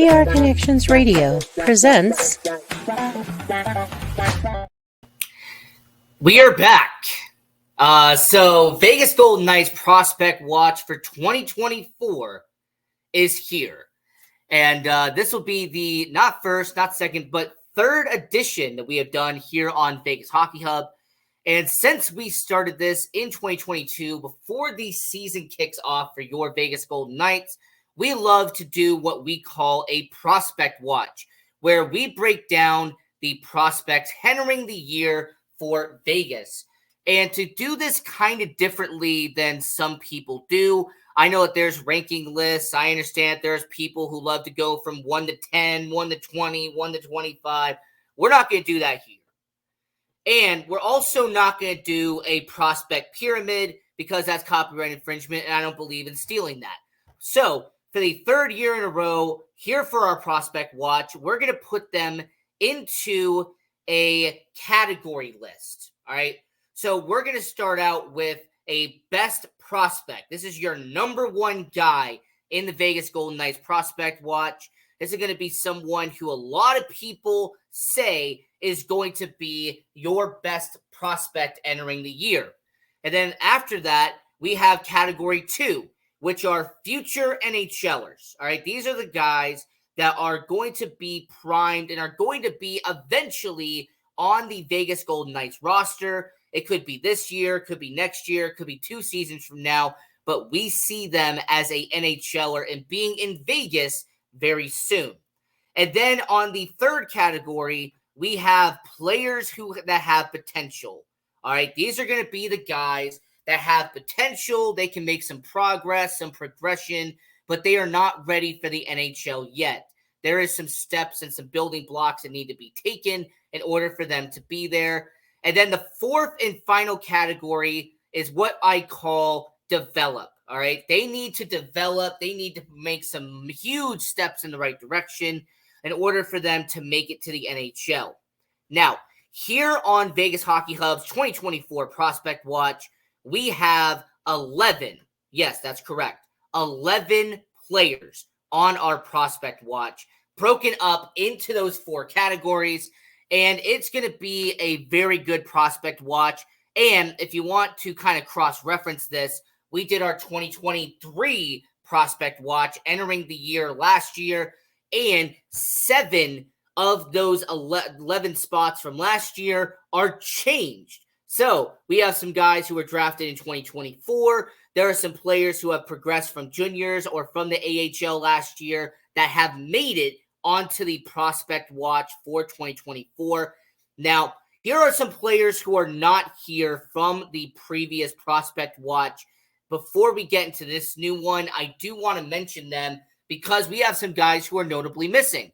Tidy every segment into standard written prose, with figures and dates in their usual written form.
PR Connections Radio presents. We are back. So Vegas Golden Knights Prospect Watch for 2024 is here. And this will be the not first, not second, but third edition that we have done here on Vegas Hockey Hub. And since we started this in 2022, before the season kicks off for your Vegas Golden Knights, we love to do what we call a prospect watch, where we break down the prospects entering the year for Vegas. And to do this kind of differently than some people do, I know that there's ranking lists. I understand there's people who love to go from 1 to 10, 1 to 20, 1 to 25. We're not going to do that here. And we're also not going to do a prospect pyramid because that's copyright infringement, and I don't believe in stealing that. So for the third year in a row, here for our prospect watch, we're going to put them into a category list. All right. So we're going to start out with a best prospect. This is your number one guy in the Vegas Golden Knights prospect watch. This is going to be someone who a lot of people say is going to be your best prospect entering the year. And then after that, we have category 2, which are future NHLers. All right. These are the guys that are going to be primed and are going to be eventually on the Vegas Golden Knights roster. It could be this year, could be next year, could be 2 seasons from now, but we see them as a NHLer and being in Vegas very soon. And then on the third category, we have players that have potential. All right, these are going to be the guys that have potential. They can make some progress, some progression, but they are not ready for the NHL yet. There is some steps and some building blocks that need to be taken in order for them to be there. And then the fourth and final category is what I call develop. All right. They need to develop. They need to make some huge steps in the right direction in order for them to make it to the NHL. Now, here on Vegas Hockey Hub's 2024 Prospect Watch, we have 11. Yes, that's correct. 11 players on our Prospect Watch, broken up into those 4 categories. And it's going to be a very good prospect watch. And if you want to kind of cross-reference this, we did our 2023 prospect watch entering the year last year, and 7 of those 11 spots from last year are changed. So we have some guys who were drafted in 2024. There are some players who have progressed from juniors or from the AHL last year that have made it onto the prospect watch for 2024. Now, here are some players who are not here from the previous prospect watch. Before we get into this new one, I do want to mention them because we have some guys who are notably missing.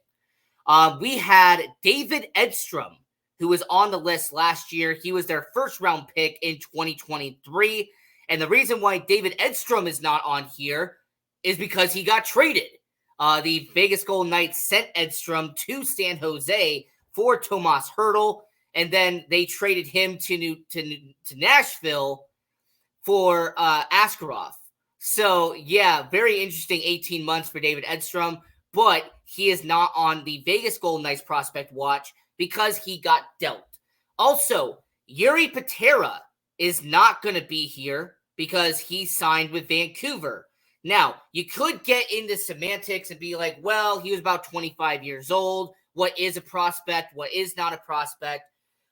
We had David Edstrom, who was on the list last year. He was their first round pick in 2023. And the reason why David Edstrom is not on here is because he got traded. The Vegas Golden Knights sent Edstrom to San Jose for Tomas Hertl, and then they traded him to Nashville for Askarov. So, yeah, very interesting 18 months for David Edstrom, but he is not on the Vegas Golden Knights prospect watch because he got dealt. Also, Yuri Patera is not going to be here because he signed with Vancouver. Now, you could get into semantics and be like, well, he was about 25 years old. What is a prospect? What is not a prospect?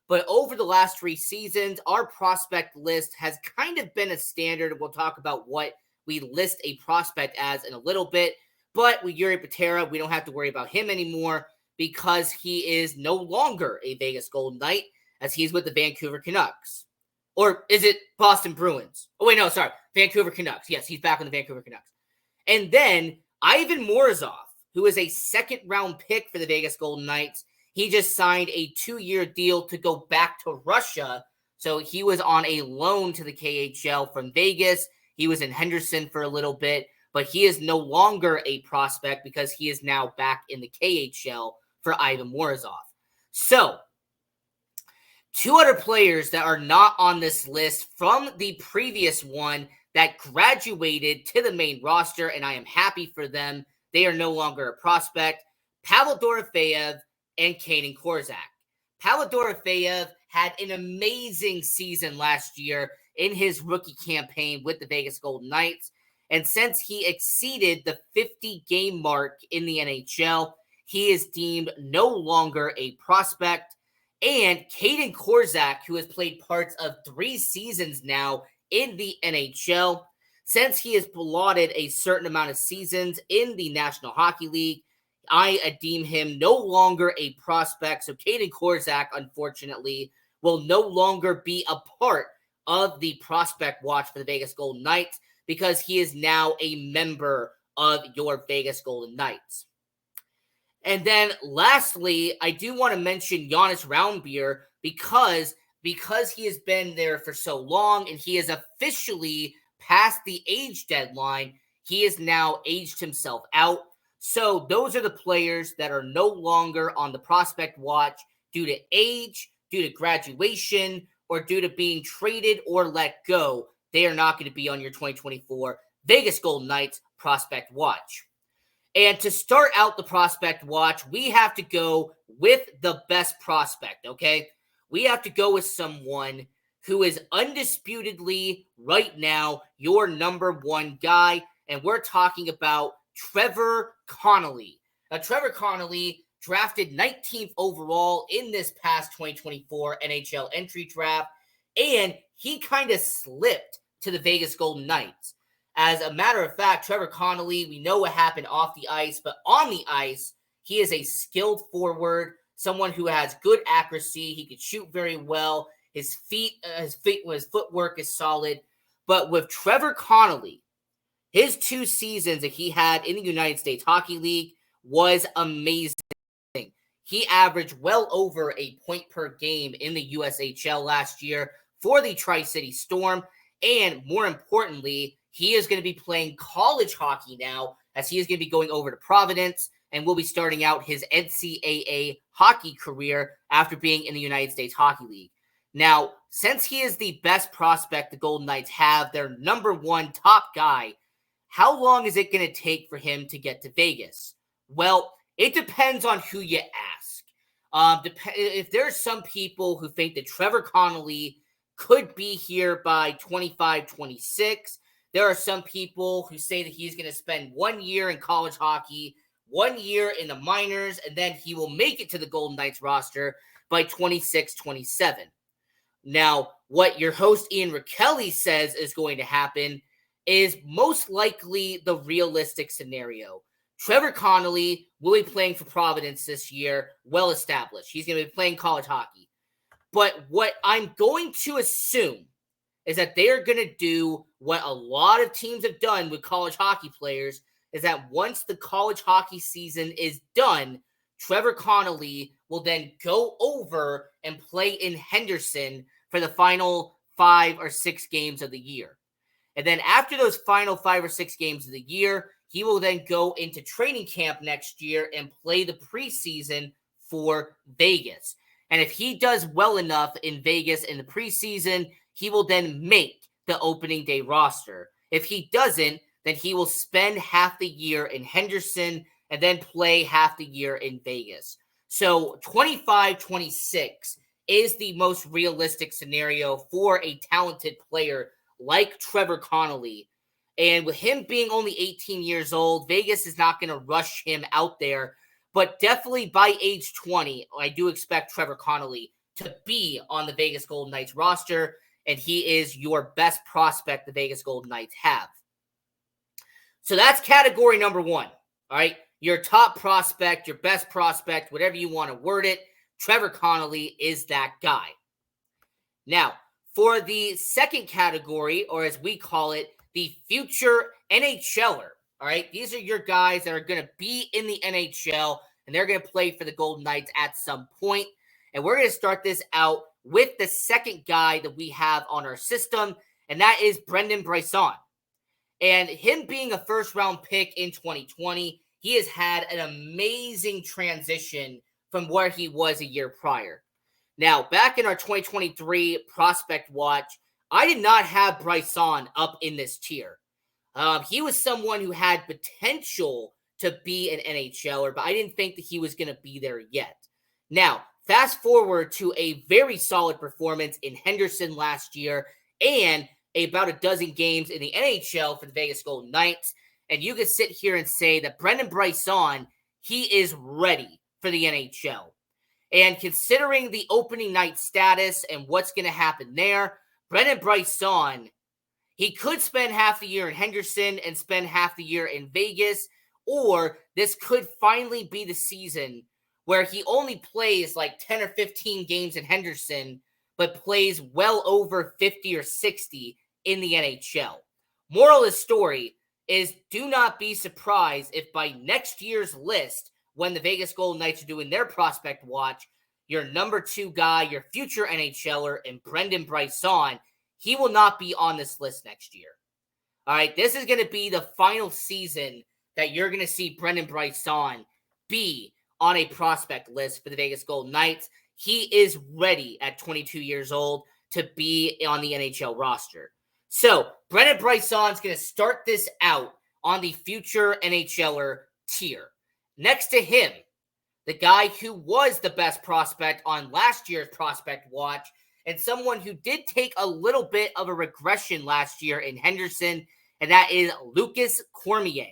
But over the last 3 seasons, our prospect list has kind of been a standard. We'll talk about what we list a prospect as in a little bit. But with Yuri Patera, we don't have to worry about him anymore because he is no longer a Vegas Golden Knight as he's with the Vancouver Canucks. Or is it Boston Bruins? Oh, wait, no, sorry. Vancouver Canucks. Yes, he's back on the Vancouver Canucks. And then Ivan Morozov, who is a second-round pick for the Vegas Golden Knights. He just signed a 2-year deal to go back to Russia. So he was on a loan to the KHL from Vegas. He was in Henderson for a little bit, but he is no longer a prospect because he is now back in the KHL for Ivan Morozov. So 2 other players that are not on this list from the previous one that graduated to the main roster, and I am happy for them. They are no longer a prospect. Pavel Dorofeyev and Kaden Korczak. Pavel Dorofeyev had an amazing season last year in his rookie campaign with the Vegas Golden Knights. And since he exceeded the 50-game mark in the NHL, he is deemed no longer a prospect. And Kaden Korczak, who has played parts of 3 seasons now in the NHL, since he has allotted a certain amount of seasons in the National Hockey League, I deem him no longer a prospect. So Kaden Korczak, unfortunately, will no longer be a part of the prospect watch for the Vegas Golden Knights because he is now a member of your Vegas Golden Knights. And then lastly, I do want to mention Jonas Raumbier because he has been there for so long and he has officially passed the age deadline. He has now aged himself out. So those are the players that are no longer on the prospect watch due to age, due to graduation, or due to being traded or let go. They are not going to be on your 2024 Vegas Golden Knights prospect watch. And to start out the prospect watch, we have to go with the best prospect, okay? We have to go with someone who is undisputedly right now your number one guy, and we're talking about Trevor Connolly. Now, Trevor Connolly drafted 19th overall in this past 2024 NHL entry draft, and he kind of slipped to the Vegas Golden Knights. As a matter of fact, Trevor Connolly, we know what happened off the ice, but on the ice, he is a skilled forward, someone who has good accuracy. He can shoot very well. His footwork is solid. But with Trevor Connolly, his 2 seasons that he had in the United States Hockey League was amazing. He averaged well over a point per game in the USHL last year for the Tri-City Storm. And more importantly, he is going to be playing college hockey now as he is going to be going over to Providence and will be starting out his NCAA hockey career after being in the United States Hockey League. Now, since he is the best prospect the Golden Knights have, their number one top guy, how long is it going to take for him to get to Vegas? Well, it depends on who you ask. If there's some people who think that Trevor Connolly could be here by 25, 26, there are some people who say that he's going to spend 1 year in college hockey, 1 year in the minors, and then he will make it to the Golden Knights roster by 26, 27. Now, what your host Ian Rachiele says is going to happen is most likely the realistic scenario. Trevor Connolly will be playing for Providence this year, well established. He's going to be playing college hockey. But what I'm going to assume is that they are going to do what a lot of teams have done with college hockey players, is that once the college hockey season is done, Trevor Connolly will then go over and play in Henderson for the final 5 or 6 games of the year. And then after those final 5 or 6 games of the year, he will then go into training camp next year and play the preseason for Vegas. And if he does well enough in Vegas in the preseason, he will then make the opening day roster. If he doesn't, then he will spend half the year in Henderson and then play half the year in Vegas. So 25-26 is the most realistic scenario for a talented player like Trevor Connolly. And with him being only 18 years old, Vegas is not going to rush him out there. But definitely by age 20, I do expect Trevor Connolly to be on the Vegas Golden Knights roster, and he is your best prospect the Vegas Golden Knights have. So that's category number 1, all right? Your top prospect, your best prospect, whatever you want to word it, Trevor Connolly is that guy. Now, for the second category, or as we call it, the future NHLer, all right? These are your guys that are going to be in the NHL, and they're going to play for the Golden Knights at some point. And we're going to start this out with the second guy that we have on our system, and that is Brendan Brisson. And him being a first-round pick in 2020, he has had an amazing transition from where he was a year prior. Now, back in our 2023 prospect watch, I did not have Brisson up in this tier. He was someone who had potential to be an NHLer, but I didn't think that he was going to be there yet. Now, fast forward to a very solid performance in Henderson last year and about a dozen games in the NHL for the Vegas Golden Knights. And you could sit here and say that Brendan Brisson, he is ready for the NHL. And considering the opening night status and what's going to happen there, Brendan Brisson, he could spend half the year in Henderson and spend half the year in Vegas, or this could finally be the season where he only plays like 10 or 15 games in Henderson, but plays well over 50 or 60 in the NHL. Moral of the story is do not be surprised if by next year's list, when the Vegas Golden Knights are doing their prospect watch, your number 2 guy, your future NHLer, and Brendan Brisson, he will not be on this list next year. All right, this is going to be the final season that you're going to see Brendan Brisson be on a prospect list for the Vegas Golden Knights. He is ready at 22 years old to be on the NHL roster. So, Brendan Brisson's going to start this out on the future NHLer tier. Next to him, the guy who was the best prospect on last year's prospect watch and someone who did take a little bit of a regression last year in Henderson, and that is Lucas Cormier.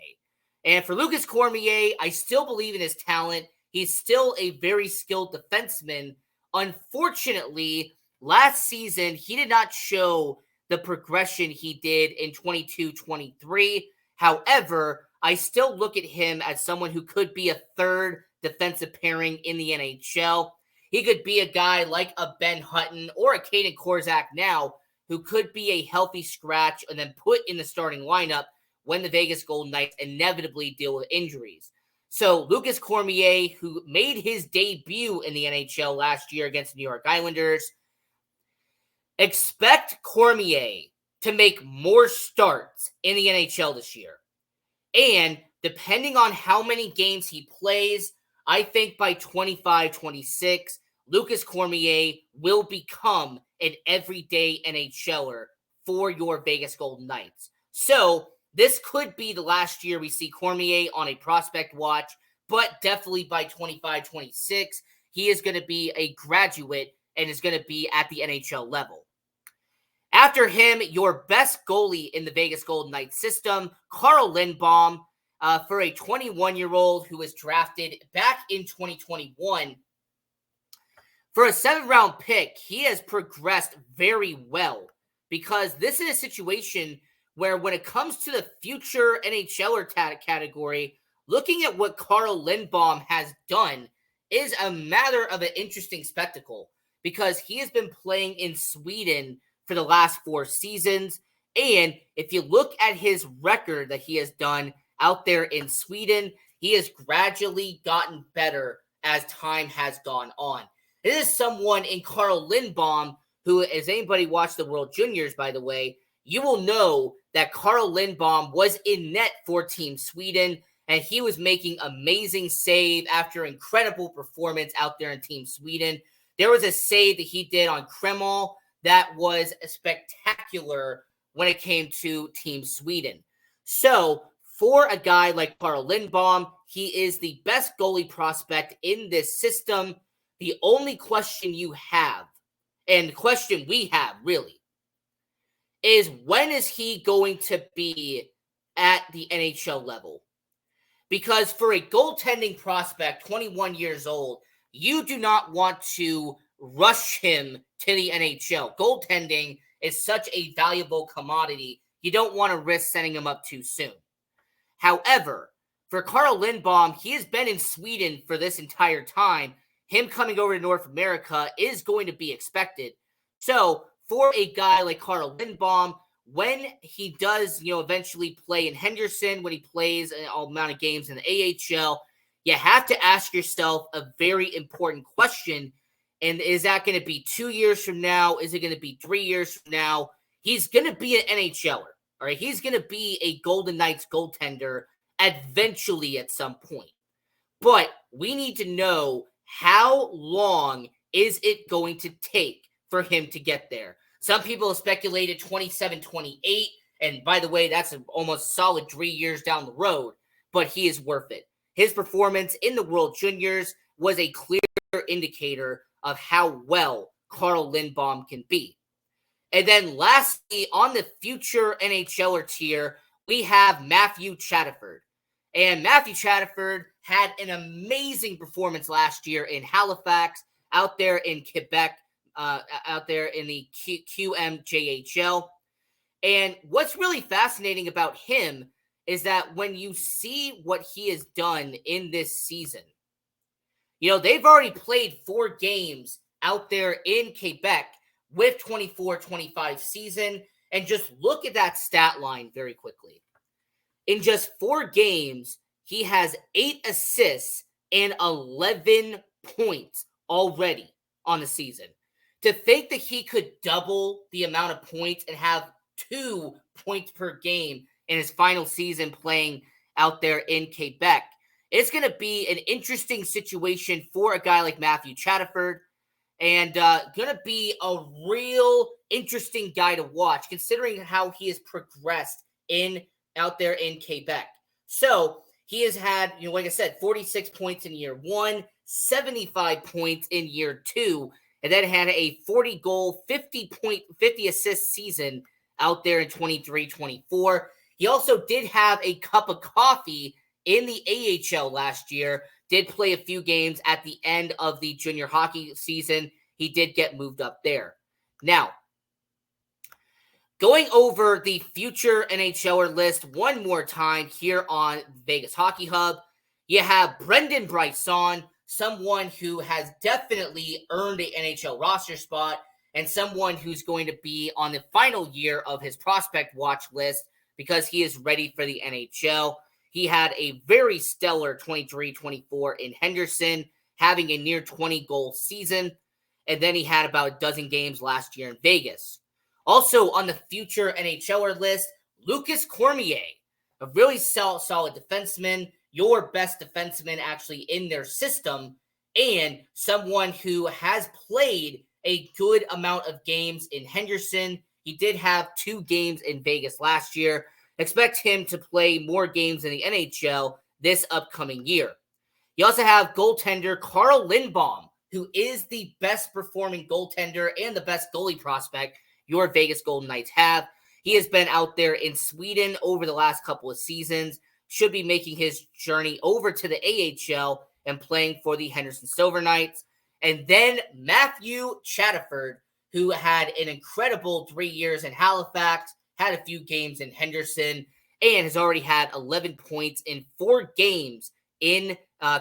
And for Lucas Cormier, I still believe in his talent. He's still a very skilled defenseman. Unfortunately, last season, he did not show the progression he did in 22-23. However, I still look at him as someone who could be a third defensive pairing in the NHL. He could be a guy like a Ben Hutton or a Kaden Korczak now, who could be a healthy scratch and then put in the starting lineup when the Vegas Golden Knights inevitably deal with injuries. So Lucas Cormier, who made his debut in the NHL last year against the New York Islanders, expect Cormier to make more starts in the NHL this year. And depending on how many games he plays, I think by 25-26, Lucas Cormier will become an everyday NHLer for your Vegas Golden Knights. So this could be the last year we see Cormier on a prospect watch, but definitely by 25-26, he is going to be a graduate and is going to be at the NHL level. After him, your best goalie in the Vegas Golden Knights system, Carl Lindbaum, for a 21-year-old who was drafted back in 2021. For a 7th-round pick, he has progressed very well because this is a situation where when it comes to the future NHLer category, looking at what Carl Lindbaum has done is a matter of an interesting spectacle because he has been playing in Sweden for the last 4 seasons. And if you look at his record that he has done out there in Sweden, he has gradually gotten better as time has gone on. This is someone in Carl Lindbaum who, as anybody watched the World Juniors, by the way, you will know that Carl Lindbaum was in net for Team Sweden, and he was making amazing save after incredible performance out there in Team Sweden. There was a save that he did on Kreml that was spectacular when it came to Team Sweden. So, for a guy like Carl Lindbaum, he is the best goalie prospect in this system. The only question you have, and the question we have really, is when is he going to be at the NHL level? Because for a goaltending prospect, 21 years old, you do not want to rush him to the NHL. Goaltending is such a valuable commodity. You don't want to risk sending him up too soon. However, for Carl Lindbaum, he has been in Sweden for this entire time. Him coming over to North America is going to be expected. So, for a guy like Carl Lindbaum, when he does, eventually play in Henderson, when he plays an amount of games in the AHL, you have to ask yourself a very important question. And is that going to be 2 years from now? Is it going to be 3 years from now? He's going to be an NHLer. All right. He's going to be a Golden Knights goaltender eventually at some point. But we need to know how long is it going to take for him to get there. Some people have speculated 27, 28. And by the way, that's an almost solid 3 years down the road. but he is worth it. His performance in the World Juniors was a clear indicator of how well Carl Lindbaum can be. And then lastly, on the future NHLer tier, we have Matthew Chatterford. And Matthew Chatterford had an amazing performance last year in Halifax, out there in Quebec, out there in the QMJHL. And what's really fascinating about him is that when you see what he has done in this season, they've already played 4 games out there in Quebec with 24-25 season. And just look at that stat line very quickly. In just 4 games, he has 8 assists and 11 points already on the season. To think that he could double the amount of points and have 2 points per game in his final season playing out there in Quebec, it's going to be an interesting situation for a guy like Matthew Chatterford, and going to be a real interesting guy to watch, considering how he has progressed out there in Quebec. So he has had, like I said, 46 points in year 1, 75 points in year 2, and then had a 40-goal, 50 assist season out there in 23-24. He also did have a cup of coffee in the AHL last year, did play a few games at the end of the junior hockey season. He did get moved up there. Now, going over the future NHLer list one more time here on Vegas Hockey Hub, you have Brendan Bryson, someone who has definitely earned an NHL roster spot and someone who's going to be on the final year of his prospect watch list because he is ready for the NHL. He had a very stellar 23-24 in Henderson, having a near 20-goal season, and then he had about a dozen games last year in Vegas. Also on the future NHLer list, Lucas Cormier, a really solid defenseman, your best defenseman actually in their system, and someone who has played a good amount of games in Henderson. He did have 2 games in Vegas last year. Expect him to play more games in the NHL this upcoming year. You also have goaltender Carl Lindbaum, who is the best performing goaltender and the best goalie prospect your Vegas Golden Knights have. He has been out there in Sweden over the last couple of seasons, should be making his journey over to the AHL and playing for the Henderson Silver Knights. And then Matthew Chatterford, who had an incredible 3 years in Halifax, had a few games in Henderson, and has already had 11 points in 4 games in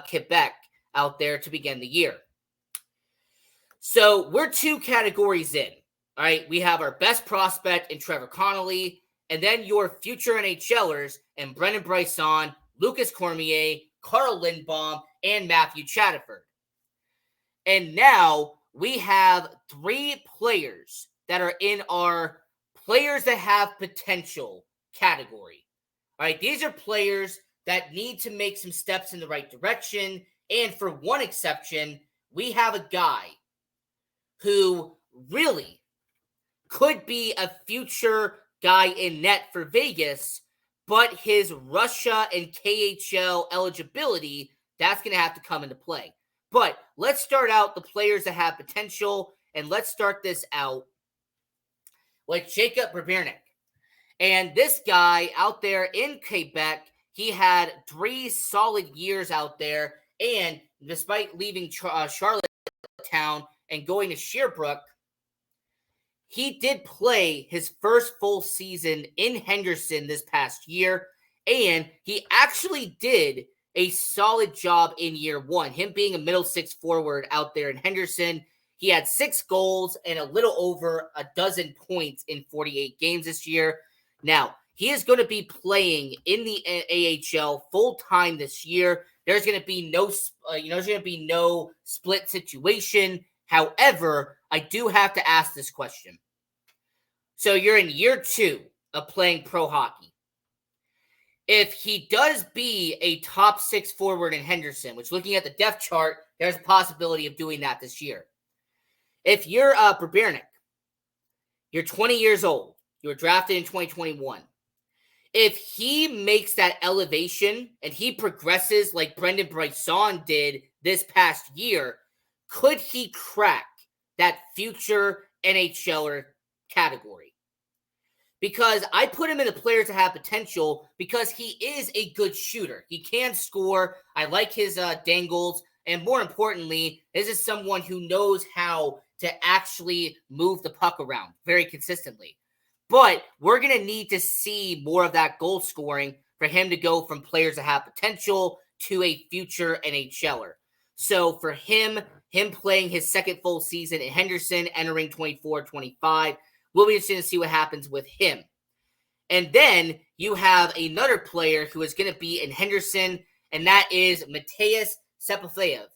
Quebec out there to begin the year. So we're 2 categories in. All right, we have our best prospect in Trevor Connolly, and then your future NHLers and Brendan Bryson, Lucas Cormier, Carl Lindbaum, and Matthew Chatterford. And now we have 3 players that are in our players that have potential category. All right, these are players that need to make some steps in the right direction. And for one exception, we have a guy who really could be a future guy in net for Vegas, but his Russia and KHL eligibility, that's going to have to come into play. But let's start out the players that have potential, and let's start this out with Jacob Brabirnik. And this guy out there in Quebec, he had 3 solid years out there, and despite leaving Charlottetown and going to Sherbrooke, he did play his first full season in Henderson this past year, and he actually did a solid job in year 1. Him being a middle 6 forward out there in Henderson, he had 6 goals and a little over a dozen points in 48 games this year. Now, he is going to be playing in the AHL full time this year. There's going to be no split situation. However, I do have to ask this question. So you're in year 2 of playing pro hockey. If he does be a top 6 forward in Henderson, which looking at the depth chart, there's a possibility of doing that this year. If you're Brabirnik, you're 20 years old, you were drafted in 2021. if he makes that elevation and he progresses like Brendan Bryson did this past year, could he crack that future NHLer category? Because I put him in the players that have potential because he is a good shooter. He can score. I like his dangles. And more importantly, this is someone who knows how to actually move the puck around very consistently. But we're going to need to see more of that goal scoring for him to go from players that have potential to a future NHLer. So for him playing his second full season in Henderson, entering 24-25, we'll be interested to see what happens with him. And then you have another player who is going to be in Henderson, and that is Mateus Sepafeyev.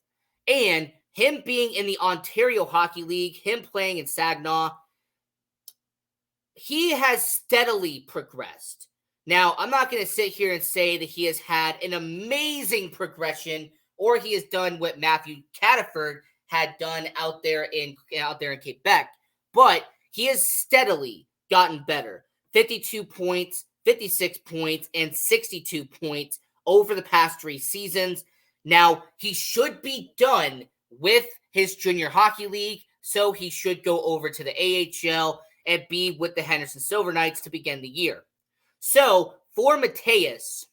And him being in the Ontario Hockey League, him playing in Saginaw, he has steadily progressed. Now, I'm not going to sit here and say that he has had an amazing progression or he has done what Matthew Cataford had done out there in Quebec, but he has steadily gotten better. 52 points, 56 points, and 62 points over the past 3 seasons. Now, he should be done with his junior hockey league, so he should go over to the AHL and be with the Henderson Silver Knights to begin the year. So, for Mateus,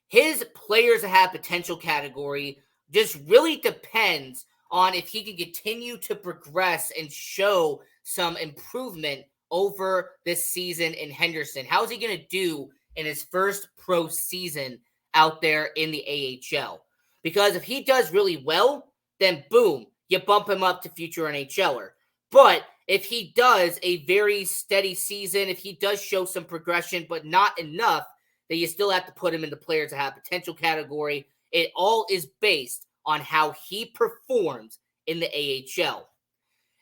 his players that have potential category just really depends on if he can continue to progress and show some improvement over this season in Henderson. How is he going to do in his first pro season out there in the AHL? Because if he does really well, then boom, you bump him up to future NHLer. But if he does a very steady season, if he does show some progression, but not enough, then you still have to put him in the players that have potential category. It all is based on how he performs in the AHL.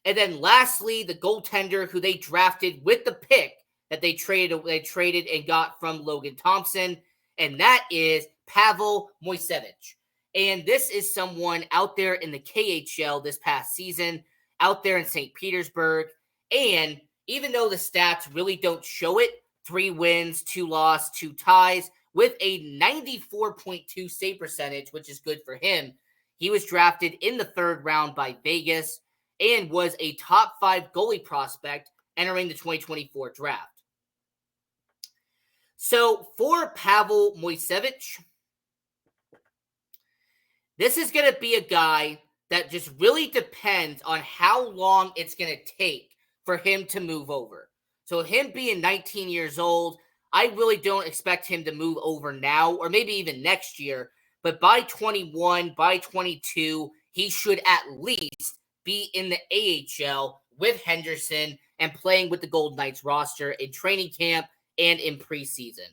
And then lastly, the goaltender who they drafted with the pick that they traded and got from Logan Thompson, and that is Pavel Moisevich. And this is someone out there in the KHL this past season, out there in St. Petersburg. And even though the stats really don't show it, 3 wins, 2 losses, 2 ties, with a 94.2 save percentage, which is good for him. He was drafted in the 3rd round by Vegas and was a top 5 goalie prospect entering the 2024 draft. So for Pavel Moisevich, this is going to be a guy that just really depends on how long it's going to take for him to move over. So him being 19 years old, I really don't expect him to move over now or maybe even next year. But by 21, by 22, he should at least be in the AHL with Henderson and playing with the Golden Knights roster in training camp and in preseason.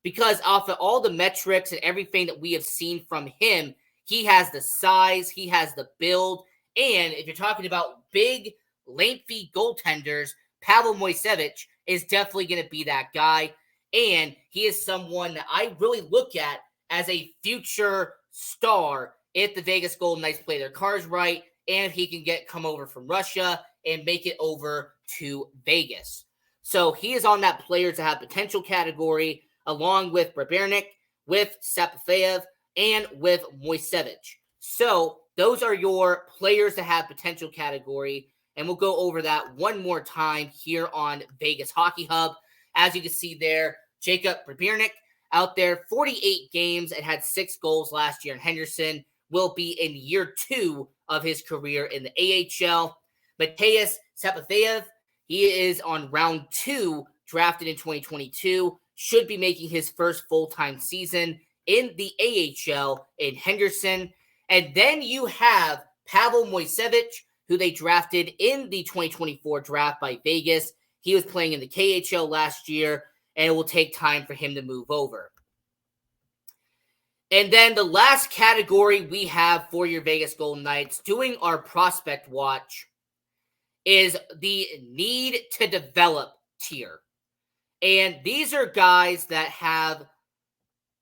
Because off of all the metrics and everything that we have seen from him, he has the size, he has the build, and if you're talking about big, lengthy goaltenders, Pavel Moisevich is definitely going to be that guy, and he is someone that I really look at as a future star if the Vegas Golden Knights play their cards right, and if he can come over from Russia and make it over to Vegas. So he is on that players that have potential category, along with Brabernik, with Sepafeyev, and with Moisevich. So those are your players that have potential category. And we'll go over that one more time here on Vegas Hockey Hub. As you can see there, Jacob Brabernik out there, 48 games and had 6 goals last year in Henderson, will be in year 2 of his career in the AHL. Mateus Sepafeyev, he is on round 2, drafted in 2022, should be making his first full-time season in the AHL in Henderson. And then you have Pavel Moisevich, who they drafted in the 2024 draft by Vegas. He was playing in the KHL last year, and it will take time for him to move over. And then the last category we have for your Vegas Golden Knights doing our prospect watch is the need to develop tier. And these are guys that have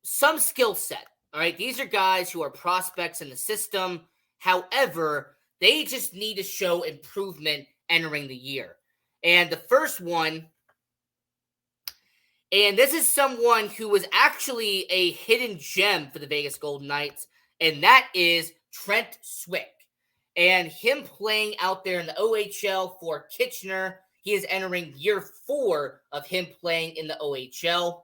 some skill set, all right? These are guys who are prospects in the system. However, they just need to show improvement entering the year. And the first one And this is someone who was actually a hidden gem for the Vegas Golden Knights, and that is Trent Swick. And him playing out there in the OHL for Kitchener, he is entering year 4 of him playing in the OHL.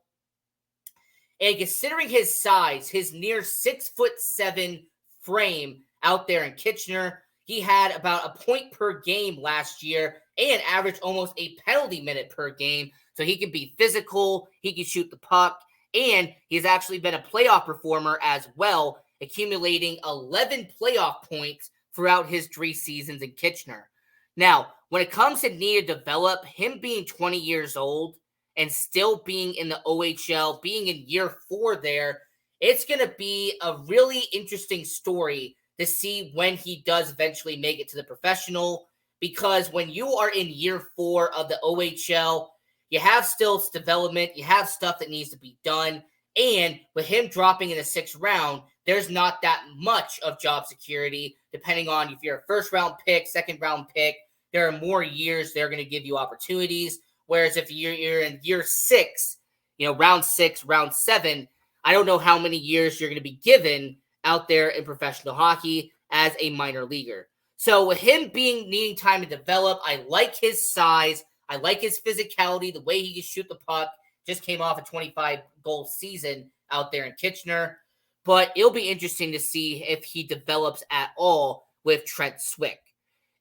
And considering his size, his near 6'7" frame out there in Kitchener, he had about a point per game last year and averaged almost a penalty minute per game. So he can be physical, he can shoot the puck, and he's actually been a playoff performer as well, accumulating 11 playoff points throughout his 3 seasons in Kitchener. Now, when it comes to need to develop, him being 20 years old and still being in the OHL, being in year 4 there, it's going to be a really interesting story to see when he does eventually make it to the professional, because when you are in year 4 of the OHL, you have still development, you have stuff that needs to be done, and with him dropping in the 6th round, there's not that much of job security, depending on if you're a first-round pick, second-round pick. There are more years they're going to give you opportunities, whereas if you're in year 6, round 6, round 7, I don't know how many years you're going to be given out there in professional hockey as a minor leaguer. So with him needing time to develop, I like his size. I like his physicality, the way he can shoot the puck. Just came off a 25-goal season out there in Kitchener. But it'll be interesting to see if he develops at all with Trent Swick.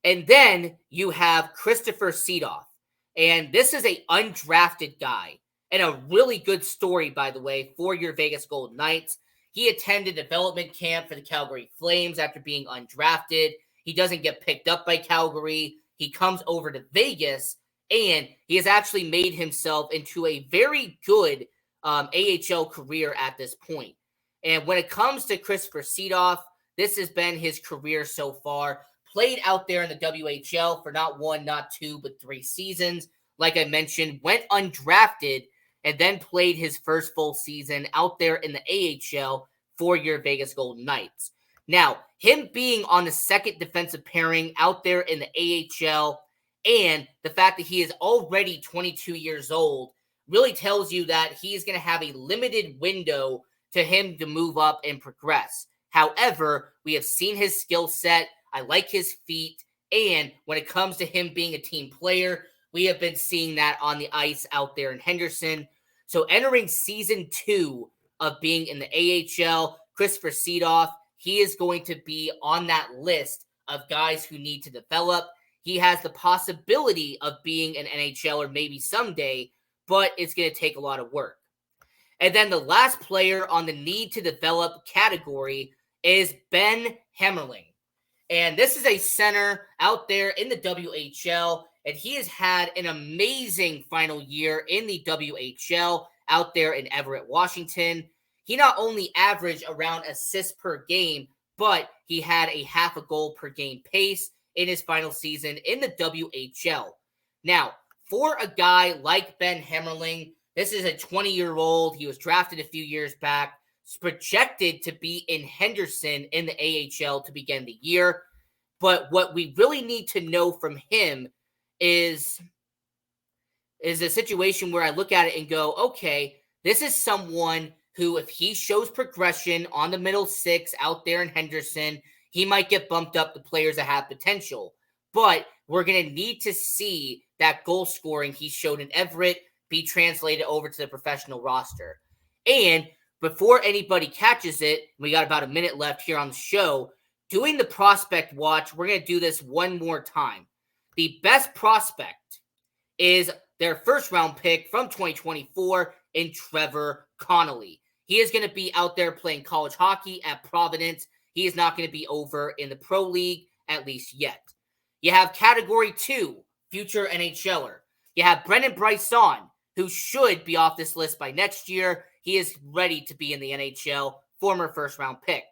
And then you have Christopher Seedoff. And this is an undrafted guy. And a really good story, by the way, for your Vegas Golden Knights. He attended development camp for the Calgary Flames after being undrafted. He doesn't get picked up by Calgary. He comes over to Vegas, and he has actually made himself into a very good AHL career at this point. And when it comes to Christopher Seedoff, this has been his career so far. Played out there in the WHL for not 1, not 2, but 3 seasons. Like I mentioned, went undrafted and then played his first full season out there in the AHL for your Vegas Golden Knights. Now, him being on the second defensive pairing out there in the AHL, and the fact that he is already 22 years old really tells you that he is going to have a limited window to him to move up and progress. However, we have seen his skill set. I like his feet. And when it comes to him being a team player, we have been seeing that on the ice out there in Henderson. So entering season 2 of being in the AHL, Christopher Seedoff, he is going to be on that list of guys who need to develop. He has the possibility of being an NHLer maybe someday, but it's going to take a lot of work. And then the last player on the need to develop category is Ben Hemmerling. And this is a center out there in the WHL, and he has had an amazing final year in the WHL out there in Everett, Washington. He not only averaged around assists per game, but he had a half a goal per game pace in his final season in the WHL. Now, for a guy like Ben Hemmerling, this is a 20-year-old. He was drafted a few years back. He's projected to be in Henderson in the AHL to begin the year. But what we really need to know from him is a situation where I look at it and go, okay, this is someone who, if he shows progression on the middle 6 out there in Henderson, he might get bumped up to players that have potential. But we're going to need to see that goal scoring he showed in Everett be translated over to the professional roster. And before anybody catches it, we got about a minute left here on the show, doing the prospect watch, we're going to do this one more time. The best prospect is their first round pick from 2024 in Trevor Connolly. He is going to be out there playing college hockey at Providence. He is not going to be over in the pro league, at least yet. You have category 2, future NHLer. You have Brendan Bryson, who should be off this list by next year. He is ready to be in the NHL, former first-round pick.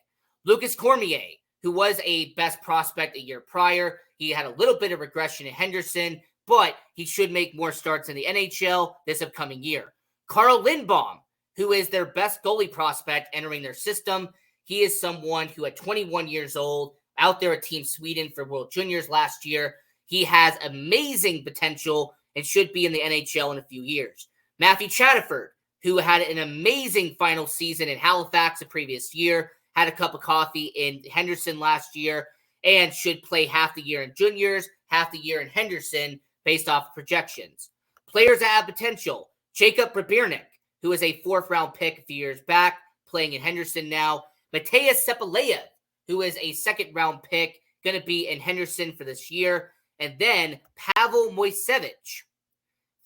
Lucas Cormier, who was a best prospect a year prior. He had a little bit of regression in Henderson, but he should make more starts in the NHL this upcoming year. Carl Lindbaum, who is their best goalie prospect entering their system. He is someone who at 21 years old, out there at Team Sweden for World Juniors last year. He has amazing potential and should be in the NHL in a few years. Matthew Chatterford, who had an amazing final season in Halifax the previous year, had a cup of coffee in Henderson last year, and should play half the year in juniors, half the year in Henderson, based off projections. Players that have potential: Jacob Brabirnik, who is a 4th-round pick a few years back, playing in Henderson now. Mateus Sepaleyev, who is a 2nd-round pick, going to be in Henderson for this year. And then Pavel Moisevich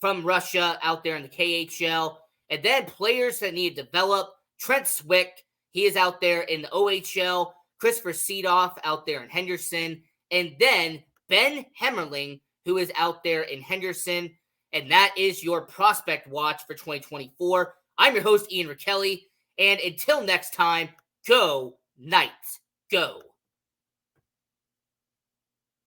from Russia out there in the KHL. And then players that need to develop: Trent Swick, he is out there in the OHL. Christopher Seedoff out there in Henderson. And then Ben Hemmerling, who is out there in Henderson. And that is your prospect watch for 2024. I'm your host, Ian Rachiele. And until next time, go Knights, go.